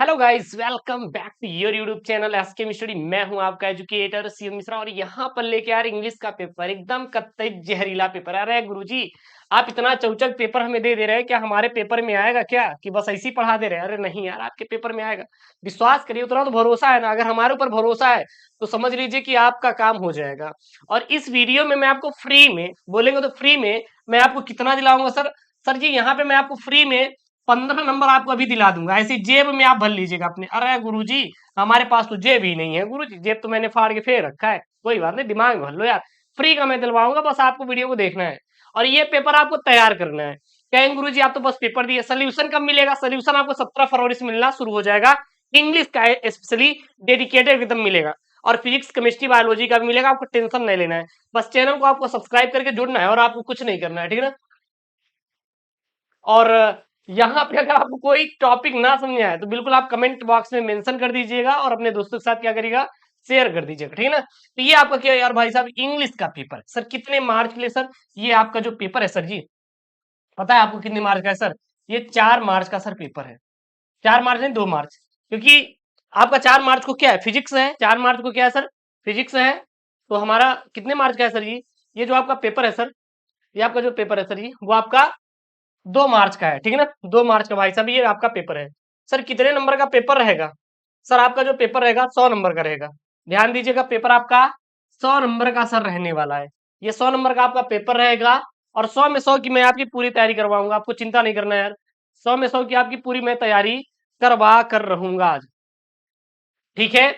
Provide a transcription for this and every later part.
Hello guys, welcome back to your YouTube channel SK study. मैं हूं आपका educator Shiv Mishra और यहाँ पर लेके यार इंग्लिश का पेपर एकदम कतई जहरीला पेपर। अरे गुरुजी, आप इतना चौचक पेपर हमें दे रहे हैं, क्या हमारे पेपर में आएगा क्या? कि बस ऐसे ही पढ़ा दे रहे हैं? अरे नहीं यार, आपके पेपर में आएगा। विश्वास करिए, उतना तो भरोसा है ना। अगर हमारे ऊपर भरोसा है तो समझ लीजिए कि आपका काम हो जाएगा। और इस वीडियो में मैं आपको फ्री में बोलेंगे तो फ्री में मैं आपको कितना दिलाऊंगा सर? सर जी, यहाँ पे मैं आपको फ्री में 15 नंबर आपको अभी दिला दूंगा। ऐसी जेब में आप भर लीजिएगा अपने। अरे गुरुजी, हमारे पास तो जेब ही नहीं है गुरुजी, जेब तो मैंने फाड़ के फेंक रखा है। कोई बात नहीं, दिमाग में भर लो यार। फ्री का मैं दिलवाऊंगा, बस आपको वीडियो को देखना है और ये पेपर आपको तैयार करना है। कहेंगे गुरुजी आप तो बस पेपर दिए, सोल्यूशन कब मिलेगा? सोल्यूशन आपको 17 फरवरी से मिलना शुरू हो जाएगा। इंग्लिश का स्पेशली डेडिकेटेड एकदम मिलेगा और फिजिक्स केमिस्ट्री बायोलॉजी का भी मिलेगा। आपको टेंशन नहीं लेना है, बस चैनल को आपको सब्सक्राइब करके जुड़ना है और आपको कुछ नहीं करना है, ठीक है ना। और यहाँ पे अगर आपको कोई टॉपिक ना समझ आए तो बिल्कुल आप कमेंट बॉक्स में मेंशन कर दीजिएगा और अपने दोस्तों के साथ क्या करिएगा, शेयर कर दीजिएगा, ठीक है ना। तो ये आपका क्या है यार भाई साहब, इंग्लिश का पेपर। सर कितने मार्च के लिए सर? ये आपका जो पेपर है सर जी, पता है आपको कितने मार्च का है सर? ये 4 मार्च का सर पेपर है। 4 मार्च नहीं, 2 मार्च। क्योंकि आपका 4 मार्च को क्या है, फिजिक्स है। 4 मार्च को क्या है सर? फिजिक्स है। तो हमारा कितने मार्च का है सर जी? ये जो आपका पेपर है सर, ये आपका जो पेपर है सर जी, वो आपका 2 मार्च का है, ठीक है ना। 2 मार्च का भाई साहब ये आपका पेपर है। सर कितने नंबर का पेपर रहेगा? सर आपका जो पेपर रहेगा 100 नंबर का रहेगा। ध्यान दीजिएगा, पेपर आपका 100 नंबर का सर रहने वाला है। ये 100 नंबर का आपका पेपर रहेगा और 100 में 100 की मैं आपकी पूरी तैयारी करवाऊंगा। आपको चिंता नहीं करना यार, 100 में 100 की आपकी पूरी मैं तैयारी करवा कर रहूंगा आज, ठीक है।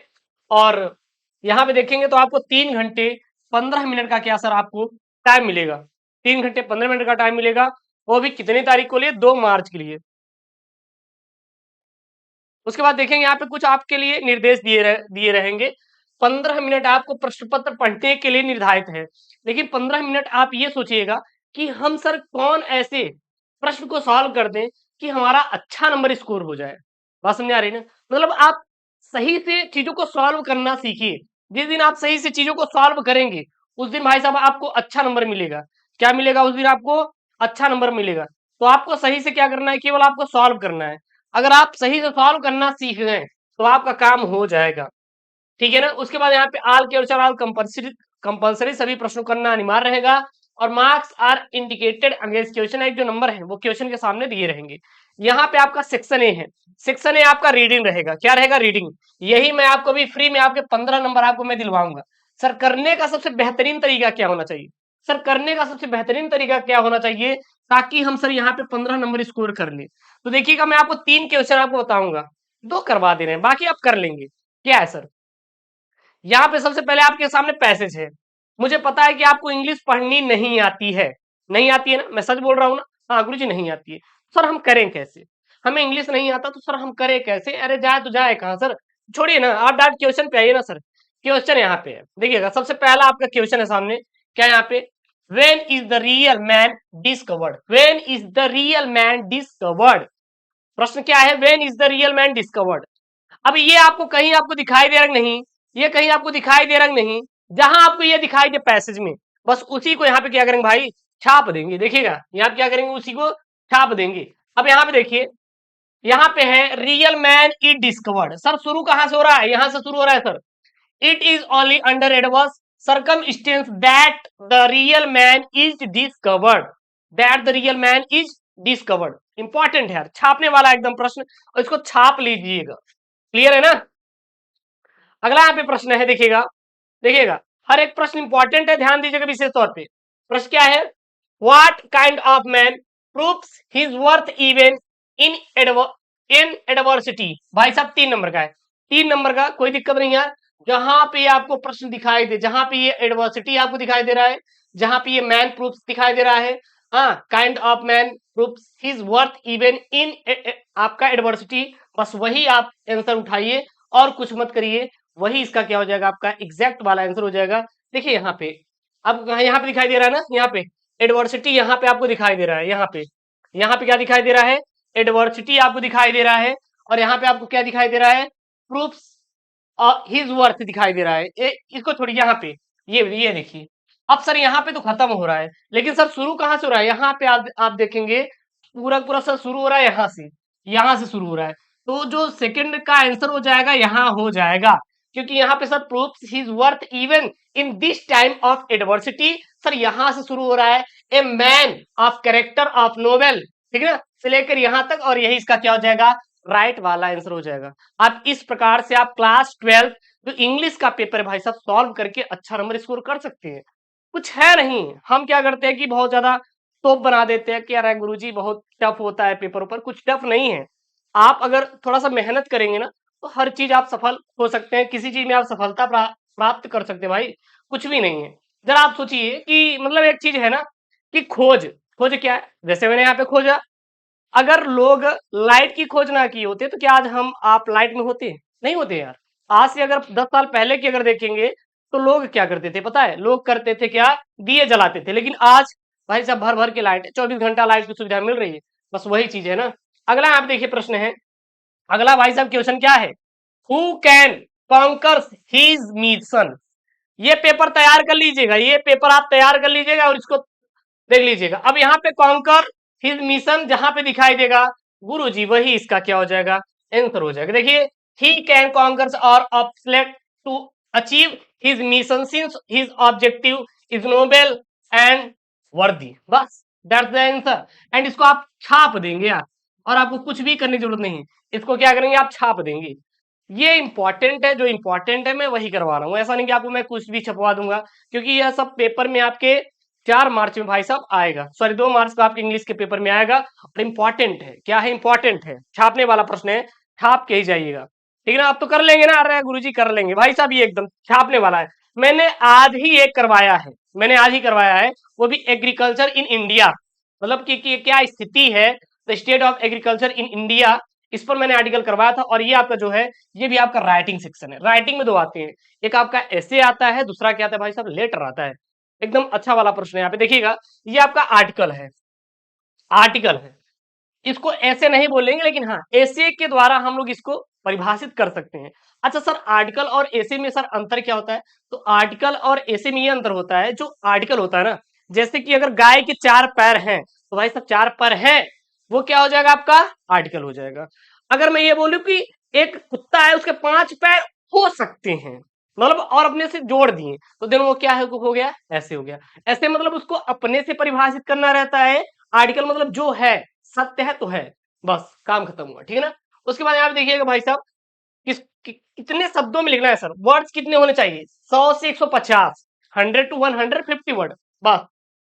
और यहाँ पे देखेंगे तो आपको 3 घंटे 15 मिनट का क्या सर आपको टाइम मिलेगा। 3 घंटे 15 मिनट का टाइम मिलेगा, वो भी कितनी तारीख को लिए? 2 मार्च के लिए। उसके बाद देखेंगे यहाँ पे कुछ आपके लिए निर्देश दिए रहेंगे। 15 मिनट आपको प्रश्न पत्र पढ़ने के लिए निर्धारित है, लेकिन 15 मिनट आप ये सोचिएगा कि हम सर कौन ऐसे प्रश्न को सॉल्व कर दें कि हमारा अच्छा नंबर स्कोर हो जाए। बात समझ आ रही है ना? मतलब आप सही से चीजों को सॉल्व करना सीखिए। जिस दिन आप सही से चीजों को सॉल्व करेंगे उस दिन भाई साहब आपको अच्छा नंबर मिलेगा। क्या मिलेगा उस दिन? आपको अच्छा नंबर मिलेगा। तो आपको सही से क्या करना है, केवल आपको सॉल्व करना है। अगर आप सही से सॉल्व करना सीख गए तो आपका काम हो जाएगा, ठीक है ना। उसके बाद यहाँ पे आल के अनुसार आल कंपल्सरी कंपल्सरी सभी प्रश्नों को करना अनिवार्य रहेगा और marks are indicated against question. एक जो नंबर है वो क्वेश्चन के सामने दिए रहेंगे। यहाँ पे आपका सेक्शन ए है। सेक्शन ए आपका रीडिंग रहेगा। क्या रहेगा? रीडिंग। यही मैं आपको भी फ्री में आपके 15 नंबर आपको मैं दिलवाऊंगा। सर करने का सबसे बेहतरीन तरीका क्या होना चाहिए? सर करने का सबसे बेहतरीन तरीका क्या होना चाहिए ताकि हम सर यहाँ पे 15 नंबर स्कोर कर ले? तो देखिएगा, मैं आपको 3 क्वेश्चन आपको बताऊंगा, 2 करवा दे रहे हैं, बाकी आप कर लेंगे। क्या है सर? यहाँ पे सबसे पहले आपके सामने पैसेज है। मुझे पता है कि आपको इंग्लिश पढ़नी नहीं आती है। नहीं आती है ना? मैं सच बोल रहा हूँ ना? हाँ गुरु जी, नहीं आती है। सर हम करें कैसे? हमें इंग्लिश नहीं आता तो सर हम करें कैसे? अरे जाए तो जाए कहाँ सर? छोड़िए ना, आप डायरेक्ट क्वेश्चन पे आइए ना सर। क्वेश्चन यहाँ पे है, देखिएगा सबसे पहला आपका क्वेश्चन है सामने। क्या यहाँ पे? When is the real man discovered? When is the real man discovered? प्रश्न क्या है? When is the real man discovered? अब ये आपको कहीं आपको दिखाई दे रहा नहीं, ये कहीं आपको दिखाई दे रहा नहीं। जहां आपको ये दिखाई दे पैसेज में, बस उसी को यहाँ पे क्या करेंगे भाई? छाप देंगे। देखिएगा यहाँ पे क्या करेंगे, उसी को छाप देंगे। अब यहाँ पे देखिए, यहाँ पे है real man is discovered. Sir शुरू कहां से हो रहा है? यहां से शुरू हो रहा है sir. It is only under adverse circumstance that the real man is discovered. That the real man is discovered. Important है यार, छापने वाला एकदम प्रश्न, और इसको छाप लीजिएगा। क्लियर है ना? अगला यहाँ पे प्रश्न है, देखिएगा। देखिएगा, हर एक प्रश्न इंपॉर्टेंट है, ध्यान दीजिएगा विशेष तौर पे। प्रश्न क्या है? What kind of man proves his worth even in in adversity? भाई साहब 3 नंबर का है। 3 नंबर का, कोई दिक्कत नहीं है। जहां पे आपको प्रश्न दिखाई दे, जहां पे ये एडवर्सिटी आपको दिखाई दे रहा है, जहां पे ये मैन प्रूफ्स दिखाई दे रहा है, हाँ, kind of man proves his worth even in आपका एडवर्सिटी, बस वही आप आंसर उठाइए और कुछ मत करिए। वही इसका क्या हो जाएगा, आपका एग्जैक्ट वाला आंसर हो जाएगा। देखिए यहाँ पे, अब यहाँ पे दिखाई दे रहा है ना, यहाँ पे एडवर्सिटी यहाँ पे आपको दिखाई दे रहा है। यहाँ पे क्या दिखाई दे रहा है? एडवर्सिटी आपको दिखाई दे रहा है। और यहाँ पे आपको क्या दिखाई दे रहा है? प्रूफ्स हिज वर्थ दिखाई दे रहा है। इसको छोड़िए, यहाँ पे ये देखिए। अब सर यहाँ पे तो खत्म हो रहा है, लेकिन सर शुरू कहाँ से हो रहा है? यहाँ पे आप देखेंगे पूरा पूरा सर शुरू हो रहा है यहाँ से शुरू हो रहा है। तो जो सेकंड का आंसर हो जाएगा यहाँ हो जाएगा, क्योंकि यहाँ पे sir proves his worth even in this time of adversity. Sir यहाँ से शुरू हो रहा है, a man of character of novel, ठीक है ना, से लेकर यहाँ तक, और यही इसका क्या हो जाएगा, राइट वाला आंसर हो जाएगा। आप इस प्रकार से आप क्लास 12 जो इंग्लिश का पेपर है भाई साहब सॉल्व करके अच्छा नंबर स्कोर कर सकते हैं। कुछ है नहीं, हम क्या करते हैं कि बहुत ज्यादा टॉप बना देते हैं कि अरे गुरुजी बहुत टफ होता है पेपर ऊपर, कुछ टफ नहीं है। आप अगर थोड़ा सा मेहनत करेंगे ना तो हर चीज आप सफल हो सकते हैं, किसी चीज में आप सफलता प्राप्त कर सकते हैं भाई, कुछ भी नहीं है। जरा आप सोचिए कि मतलब एक चीज है ना कि खोज, खोज क्या है, जैसे मैंने यहाँ पे खोजा, अगर लोग लाइट की खोज ना किए होते तो क्या आज हम आप लाइट में होते, नहीं होते यार। आज से अगर 10 साल पहले की अगर देखेंगे तो लोग क्या करते थे पता है, लोग करते थे क्या, दिए जलाते थे, लेकिन आज भाई साहब भर भर के लाइट, 24 घंटा लाइट की सुविधा मिल रही है, बस वही चीज है ना। अगला आप देखिए प्रश्न है, अगला भाई साहब क्वेश्चन क्या है, who can conquers his mission. ये पेपर तैयार कर लीजिएगा, ये पेपर आप तैयार कर लीजिएगा और इसको देख लीजिएगा। अब यहाँ पे कॉन्कर हिज मिशन जहां पे दिखाई देगा गुरुजी, वही इसका क्या हो जाएगा, आंसर हो जाएगा। देखिए, ही कैन कॉन्कर और obstacle to achieve his mission since his objective is noble and worthy, बस दैट्स द आंसर। एंड इसको आप छाप देंगे यार, और आपको कुछ भी करने की जरूरत नहीं है, इसको क्या करेंगे आप छाप देंगे। ये इंपॉर्टेंट है, जो इंपॉर्टेंट है मैं वही करवा रहा हूँ, ऐसा नहीं कि आपको मैं कुछ भी छपवा दूंगा, क्योंकि यह सब पेपर में आपके 4 मार्च में भाई साहब आएगा, सॉरी 2 मार्च को आपके इंग्लिश के पेपर में आएगा, और इंपॉर्टेंट है, क्या है इंपॉर्टेंट है, छापने वाला प्रश्न है, छाप के ही जाइएगा, ठीक है ना। आप तो कर लेंगे ना, अरे गुरुजी कर लेंगे भाई साहब, ये एकदम छापने वाला है। मैंने आज ही एक करवाया है, मैंने आज ही करवाया है, वो भी एग्रीकल्चर इन इंडिया, मतलब कि क्या स्थिति है, the state of agriculture in India, इस पर मैंने आर्टिकल करवाया था। और ये आपका जो है, ये भी आपका राइटिंग सेक्शन है, राइटिंग में 2 आते हैं, एक आपका ऐसे आता है, दूसरा क्या आता है भाई साहब, लेटर आता है। एकदम अच्छा वाला प्रश्न है, यहाँ पे देखिएगा, ये आपका आर्टिकल है, आर्टिकल है, इसको ऐसे नहीं बोलेंगे, लेकिन हाँ ऐसे के द्वारा हम लोग इसको परिभाषित कर सकते हैं। अच्छा सर, आर्टिकल और ऐसे में सर अंतर क्या होता है, तो आर्टिकल और ऐसे में ये अंतर होता है, जो आर्टिकल होता है ना, जैसे कि अगर गाय के 4 पैर हैं तो भाई साहब 4 पैर हैं, वो क्या हो जाएगा आपका आर्टिकल हो जाएगा। अगर मैं ये बोलूं कि एक कुत्ता है उसके 5 पैर हो सकते हैं, मतलब और अपने से जोड़ दिए, तो देन वो क्या है, हो गया ऐसे, हो गया ऐसे, मतलब उसको अपने से परिभाषित करना रहता है। आर्टिकल मतलब जो है, सत्य है तो है, बस काम खत्म हुआ, ठीक है ना। उसके बाद यहाँ पे देखिएगा भाई साहब, कितने शब्दों में लिखना है सर, वर्ड्स कितने होने चाहिए, 100 से 150, 100 to 150 वर्ड, बस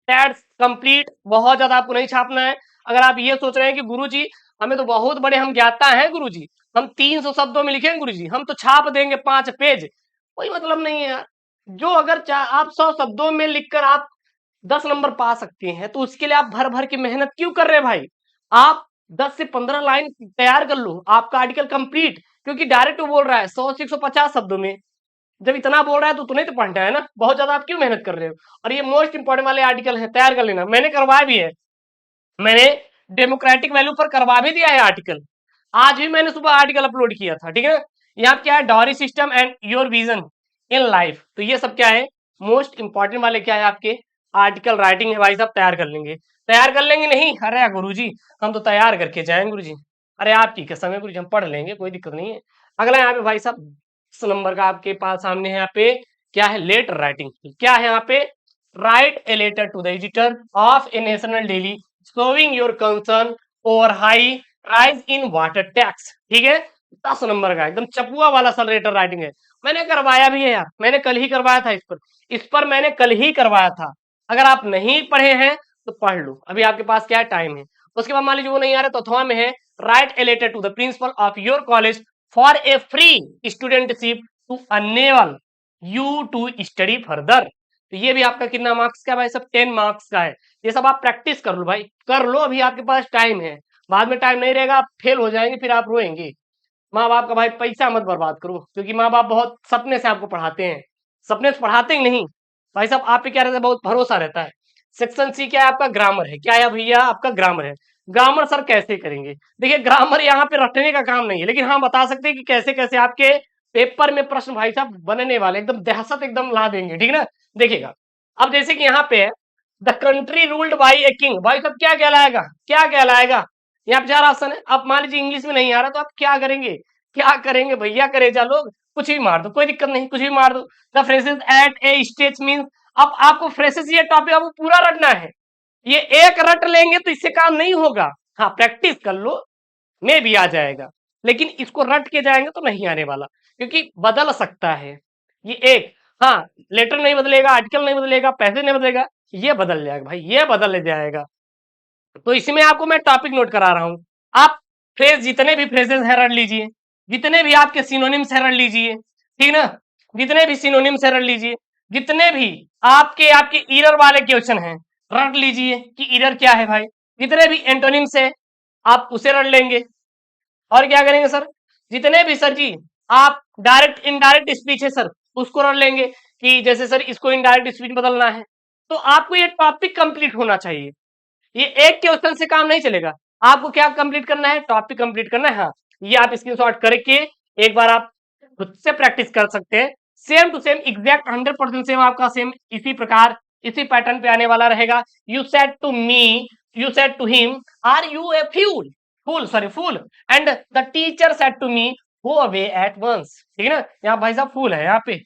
दैट्स कंप्लीट। बहुत ज्यादा आपको नहीं छापना है। अगर आप ये सोच रहे हैं कि गुरुजी हमें तो बहुत बड़े हम ज्ञाता हैं गुरुजी, हम 300 शब्दों में लिखेंगे गुरुजी, हम तो छाप देंगे 5 पेज, कोई मतलब नहीं है यार। जो अगर आप 100 शब्दों में लिखकर आप 10 नंबर पा सकते हैं, तो उसके लिए आप भर भर की मेहनत क्यों कर रहे हैं भाई। आप 10 से 15 लाइन तैयार कर लो, आपका आर्टिकल कंप्लीट, क्योंकि डायरेक्ट वो बोल रहा है 100 से 150 शब्दों में, जब इतना बोल रहा है तो तुम्हें तो पढ़ना है ना, बहुत ज्यादा आप क्यों मेहनत कर रहे हो। और ये मोस्ट इंपोर्टेंट वाले आर्टिकल है, तैयार कर लेना, मैंने करवाया भी है, मैंने डेमोक्रेटिक वैल्यू पर करवा भी दिया है आर्टिकल, आज भी मैंने सुबह आर्टिकल अपलोड किया था, ठीक है। यहाँ क्या है, dowry system and your vision in life, तो ये सब क्या है, मोस्ट इंपॉर्टेंट वाले क्या है आपके आर्टिकल राइटिंग है भाई साहब, तैयार कर लेंगे, तैयार कर लेंगे नहीं, अरे गुरुजी हम तो तैयार करके जाएंगे गुरुजी, अरे आप ठीक है समय गुरुजी, हम पढ़ लेंगे, कोई दिक्कत नहीं है। अगला यहाँ पे भाई साहब 10 नंबर का आपके पास सामने है, यहाँ पे क्या है, लेटर राइटिंग, क्या है यहाँ पे, write a letter to the editor of a national daily showing your concern over high rise in water tax, ठीक है। 10 नंबर का एकदम चपुआ वाला सा लेटर राइटिंग है, मैंने करवाया भी है यार, मैंने कल ही करवाया था, इस पर मैंने कल ही करवाया था। अगर आप नहीं पढ़े हैं तो पढ़ लो, अभी आपके पास क्या टाइम है। उसके बाद मान लीजिए वो नहीं आ रहा तो अथवा में है, write a letter to the principal of your college for a free studentship to enable you to study further, तो ये भी आपका कितना मार्क्स का है भाई सब, 10 मार्क्स का है। ये सब आप प्रैक्टिस कर लो भाई, कर लो, अभी आपके पास टाइम है, बाद में टाइम नहीं रहेगा आप फेल हो जाएंगे, फिर आप रोएंगे। माँ बाप का भाई पैसा मत बर्बाद करो, क्योंकि माँ बाप बहुत सपने से आपको पढ़ाते हैं, सपने से पढ़ाते ही नहीं भाई साहब, आप पे क्या रहता है, बहुत भरोसा रहता है। सेक्शन सी क्या है आपका, ग्रामर है, क्या है भैया आपका ग्रामर है। ग्रामर सर कैसे करेंगे, देखिए ग्रामर यहाँ पे रटने का काम नहीं है, लेकिन हाँ बता सकते हैं कि कैसे कैसे आपके पेपर में प्रश्न भाई साहब बनने वाले, एकदम दहशत एकदम ला देंगे, ठीक है ना। देखिएगा, अब जैसे कि यहाँ पे है, the country ruled by a king, भाई साहब क्या कहलाएगा, क्या कहलाएगा, यहाँ पे 4 ऑप्शन है। अब मान लीजिए इंग्लिश में नहीं आ रहा तो आप क्या करेंगे, क्या करेंगे भैया, करेजा लोग, कुछ भी मार दो, कोई दिक्कत नहीं, कुछ भी मार दो। The phrases at a stage means, अब आपको फ्रेजेस ये टॉपिक आपको पूरा रटना है। ये एक रट लेंगे तो इससे काम नहीं होगा। हाँ, प्रैक्टिस कर लो, में भी आ जाएगा, लेकिन इसको रट के जाएंगे तो नहीं आने वाला, क्योंकि बदल सकता है ये एक। हाँ, लेटर नहीं बदलेगा, आर्टिकल नहीं बदलेगा, पैसेज नहीं बदलेगा, ये बदल जाएगा भाई, ये बदल जाएगा। तो इसमें आपको मैं टॉपिक नोट करा रहा हूं। आप फ्रेज जितने भी फ्रेजेस है रट लीजिए, जितने भी आपके सिनोनिम्स है रट लीजिए, ठीक ना, जितने भी सिनोनिम्स है रट लीजिए, जितने भी आपके आपके ईरर वाले क्वेश्चन हैं रट लीजिए कि ईरर क्या है भाई, जितने भी एंटोनिम्स है आप उसे रट लेंगे। और क्या करेंगे सर, जितने भी सर जी आप डायरेक्ट इनडायरेक्ट स्पीच है सर उसको रट लेंगे, कि जैसे सर इसको इनडायरेक्ट स्पीच बदलना है, तो आपको ये टॉपिक कंप्लीट होना चाहिए। ये एक क्वेश्चन से काम नहीं चलेगा, आपको क्या कंप्लीट करना है, टॉपिक कंप्लीट करना है। हाँ, ये आप स्क्रीनशॉट करके एक बार आप खुद से प्रैक्टिस कर सकते हैं। Same to same exact 100% same आपका सेम इसी प्रकार इसी पैटर्न पे आने वाला रहेगा। You said to me, you said to him, are you a fuel, fool sorry fool, and the teacher said to me go away at once. ठीक है ना, यहाँ भाई साहब फूल है यहाँ पे।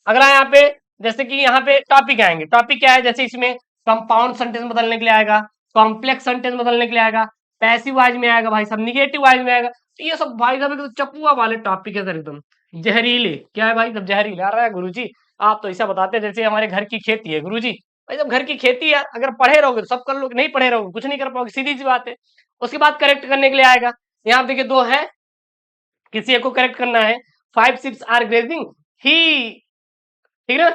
अगला यहाँ पे जैसे कि यहाँ पे टॉपिक आएंगे, टॉपिक क्या है, जैसे इसमें कंपाउंड सेंटेंस बदलने के लिए आएगा, कॉम्प्लेक्स सेंटेंस बदलने के लिए आएगा, पैसिव वाइज में आएगा भाई सब, निगेटिव वाइज में आएगा। तो ये सब भाई साहब एकदम चपुआ वाले टॉपिक है सर, एकदम जहरीले। क्या है भाई, सब जहरीले आ रहा है गुरुजी, आप तो ऐसा बताते हैं जैसे हमारे घर की खेती है गुरुजी। भाई जब घर की खेती है, अगर पढ़े रहोगे तो सब कर लोगे, नहीं पढ़े रहोगे कुछ नहीं कर पाओगे, सीधी सी बात है। उसके बाद करेक्ट करने के लिए आएगा, यहाँ देखिए दो है, किसी एक को करेक्ट करना है। 5 ships आर ग्रेजिंग ही, ठीक है ना,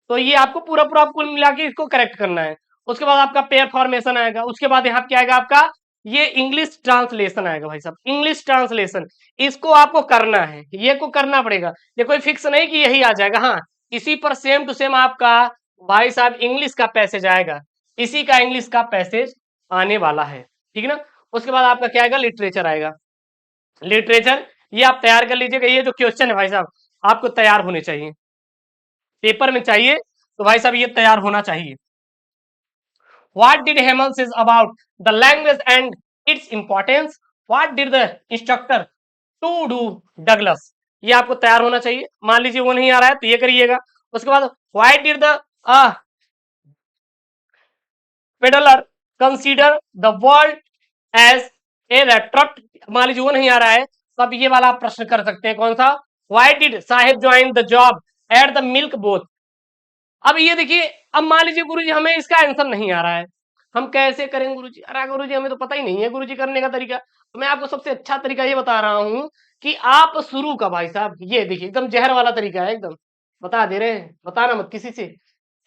तो ये आपको पूरा पूरा कुल मिला के इसको करेक्ट करना है। उसके बाद आपका पेयर फॉर्मेशन आएगा, उसके बाद यहाँ क्या आएगा आपका, ये इंग्लिश ट्रांसलेशन आएगा भाई साहब, इंग्लिश ट्रांसलेशन, इसको आपको करना है, ये को करना पड़ेगा। ये कोई फिक्स नहीं कि यही आ जाएगा, हाँ इसी पर सेम टू सेम आपका भाई साहब इंग्लिश का पैसेज आएगा, इसी का इंग्लिश का पैसेज आने वाला है, ठीक है ना। उसके बाद आपका क्या आएगा, लिटरेचर आएगा। लिटरेचर ये आप तैयार कर लीजिएगा, ये जो क्वेश्चन है भाई साहब आपको तैयार होने चाहिए, पेपर में चाहिए तो भाई साहब ये तैयार होना चाहिए। What did Hemant says about the language and its importance? What did the instructor to do Douglas? ये आपको तैयार होना चाहिए। मान लीजिए वो नहीं आ रहा है तो ये करिएगा। उसके बाद why did the peddler consider the world as a retort? मान लीजिए वो नहीं आ रहा है तो अब ये वाला आप प्रश्न कर सकते हैं, कौन सा, why did Sahib join the job at the milk booth? अब ये देखिए, अब मान लीजिए गुरुजी हमें इसका आंसर नहीं आ रहा है, हम कैसे करेंगे गुरुजी, अरे गुरुजी हमें तो पता ही नहीं है गुरुजी करने का तरीका। तो मैं आपको सबसे अच्छा तरीका ये बता रहा हूं कि आप शुरू का भाई साहब ये देखिए एकदम जहर वाला तरीका है, एकदम बता दे रहे हैं, बताना मत किसी से।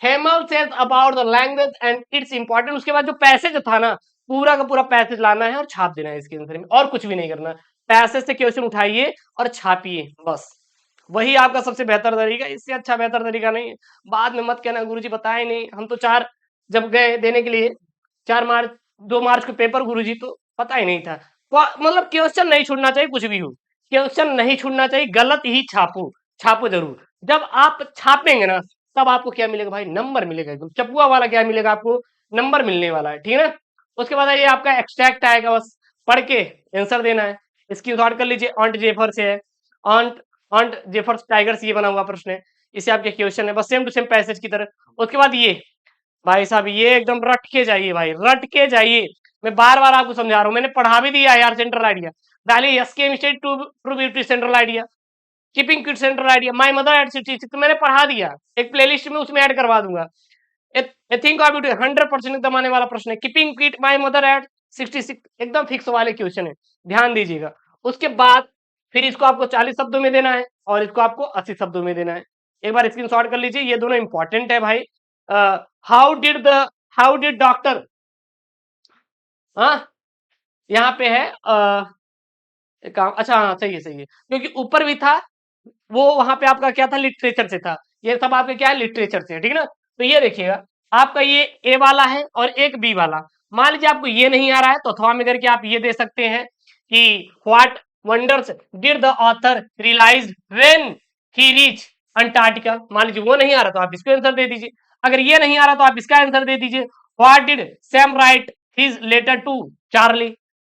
हेमल says about the language and its important, उसके बाद जो पैसेज था ना पूरा का पूरा पैसेज लाना है और छाप देना है इसके आंसर में, और कुछ भी नहीं करना। पैसेज से क्वेश्चन उठाइए और छापिए, बस वही आपका सबसे बेहतर तरीका, इससे अच्छा बेहतर तरीका नहीं है। बाद में मत कहना गुरुजी बताए नहीं, हम तो 4 जब गए देने के लिए 4 मार्च 2 मार्च को पेपर गुरुजी तो पता ही नहीं था। मतलब क्वेश्चन नहीं छूटना चाहिए, कुछ भी हो क्वेश्चन नहीं छूटना चाहिए, गलत ही छापो, छापो जरूर। जब आप छापेंगे ना तब आपको क्या मिलेगा भाई, नंबर मिलेगा, एकदम चपुआ वाला क्या मिलेगा आपको, नंबर मिलने वाला है, ठीक है ना। उसके बाद ये आपका एक्सट्रैक्ट आएगा, बस पढ़ के आंसर देना है। इसकी शॉर्ट कर लीजिए, ऑन्ट जेफर से है, ऑन्ट ऑन्ट जेफर्स टाइगर्स, ये बना हुआ प्रश्न है, इसे आपके क्वेश्चन है बस सेम टू सेम पैसेज की तरह। उसके बाद ये भाई साहब ये एकदम रट के जाइए भाई, रट के जाइए, मैं बार बार आपको समझा रहा हूँ, मैंने पढ़ा भी दिया यार। सेंट्रल आइडिया डालिए, एसके misted to true beauty central idea, keeping kid central idea, my mother at 66 तो मैंने पढ़ा दिया, एक प्लेलिस्ट में उसमें ऐड करवा दूंगा। थिंक ऑफ ब्यूटी 100% एकदम आने वाला प्रश्न है, keeping kid my mother at 66 एकदम फिक्स वाले क्वेश्चन है, ध्यान दीजिएगा। उसके बाद फिर इसको आपको 40 शब्दों में देना है और इसको आपको 80 शब्दों में देना है। एक बार स्क्रीनशॉट कर लीजिए, ये दोनों इंपॉर्टेंट है भाई। हाउ डिड डॉक्टर, हाँ यहाँ पे है काम, अच्छा हाँ सही है सही है, क्योंकि ऊपर भी था वो, वहां पे आपका क्या था, लिटरेचर से था, ये सब आपके क्या है लिटरेचर से, ठीक है ना। तो ये देखिएगा आपका ये ए वाला है और एक बी वाला। मान लीजिए आपको ये नहीं आ रहा है तो अथवा में करके आप ये दे सकते हैं कि what wonders did the author realise when he reach Antarctica. मान लीजिए वो नहीं आ रहा तो आप इसको आंसर दे दीजिए, अगर ये नहीं आ रहा तो आप इसका आंसर दे दीजिए। What did Sam write his letter to Charlie,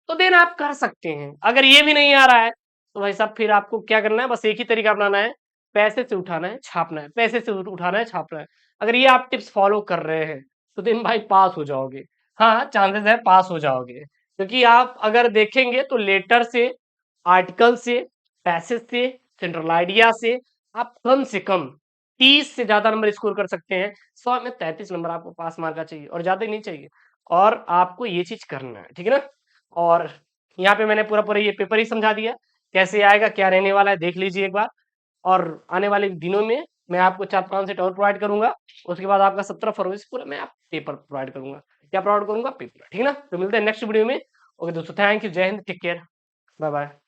तो देन आप कर सकते हैं। अगर ये भी नहीं आ रहा है तो भाई साहब फिर आपको क्या करना है, बस एक ही तरीका अपनाना है, पैसे से उठाना है, छापना है, पैसे से उठाना है, छापना है। अगर ये आप टिप्स फॉलो कर रहे हैं तो देन भाई पास हो जाओगे। हाँ, चांसेस है पास हो जाओगे, क्योंकि आप अगर देखेंगे तो लेटर से, आर्टिकल से, पैसेज से, सेंट्रल आइडिया से आप कम से कम 30 से ज्यादा नंबर स्कोर कर सकते हैं। 100 में 33 नंबर आपको पास मार्का चाहिए और ज्यादा ही नहीं चाहिए। और आपको ये चीज करना है, ठीक है ना। और यहाँ पे मैंने पूरा पूरा ये पेपर ही समझा दिया, कैसे आएगा, क्या रहने वाला है, देख लीजिए एक बार। और आने वाले दिनों में मैं आपको 4-5 सेट और प्रोवाइड करूंगा। उसके बाद आपका 17 फरवरी से पूरा मैं आप पेपर प्रोवाइड करूंगा। क्या प्रोवाइड करूंगा? पेपर, ठीक है ना। तो मिलते हैं नेक्स्ट वीडियो में। ओके दोस्तों, थैंक यू, जय हिंद, टेक केयर, बाय बाय।